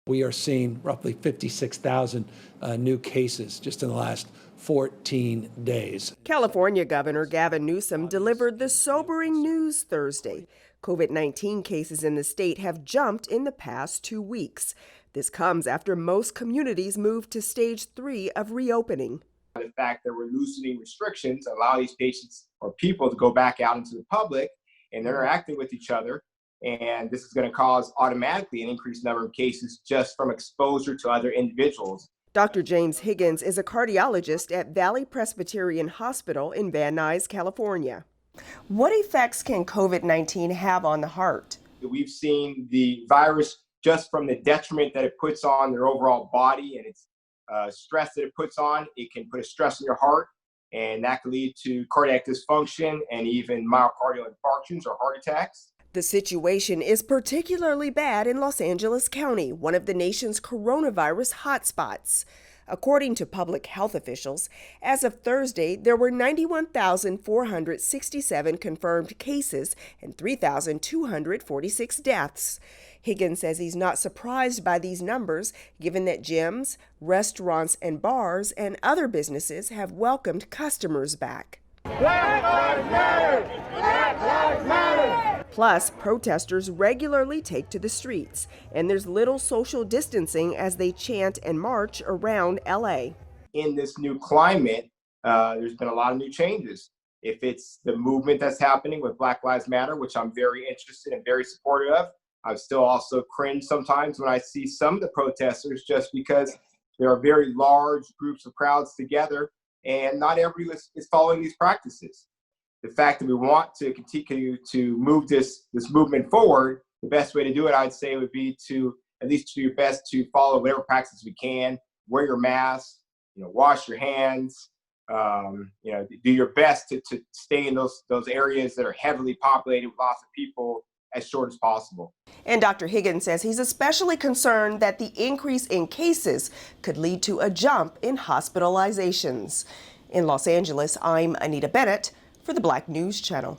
We are seeing roughly 56,000 new cases just in the last 14 days. California Governor Gavin Newsom delivered the sobering news Thursday. COVID-19 cases in the state have jumped in the past 2 weeks. This comes after most communities moved to stage 3 of reopening. The fact that we're loosening restrictions allow these patients or people to go back out into the public and interacting with each other. And this is going to cause automatically an increased number of cases just from exposure to other individuals. Dr. James Higgins is a cardiologist at Valley Presbyterian Hospital in Van Nuys, California. What effects can COVID-19 have on the heart? We've seen the virus just from the detriment that it puts on their overall body and its stress that it puts on. It can put a stress on your heart, and that can lead to cardiac dysfunction and even myocardial infarctions or heart attacks. The situation is particularly bad in Los Angeles County, one of the nation's coronavirus hotspots. According to public health officials, as of Thursday, there were 91,467 confirmed cases and 3,246 deaths. Higgins says he's not surprised by these numbers, given that gyms, restaurants, and bars and other businesses have welcomed customers back. Black Lives Matter! Black Lives Matter! Plus, protesters regularly take to the streets, and there's little social distancing as they chant and march around LA. In this new climate, there's been a lot of new changes. If it's the movement that's happening with Black Lives Matter, which I'm very interested and very supportive of, I still also cringe sometimes when I see some of the protesters just because there are very large groups of crowds together and not everyone is following these practices. The fact that we want to continue to move this movement forward, the best way to do it, I'd say, would be to at least do your best to follow whatever practices we can. Wear your mask, wash your hands, do your best to stay in those areas that are heavily populated with lots of people as short as possible. And Dr. Higgins says he's especially concerned that the increase in cases could lead to a jump in hospitalizations. In Los Angeles, I'm Anita Bennett for the Black News Channel.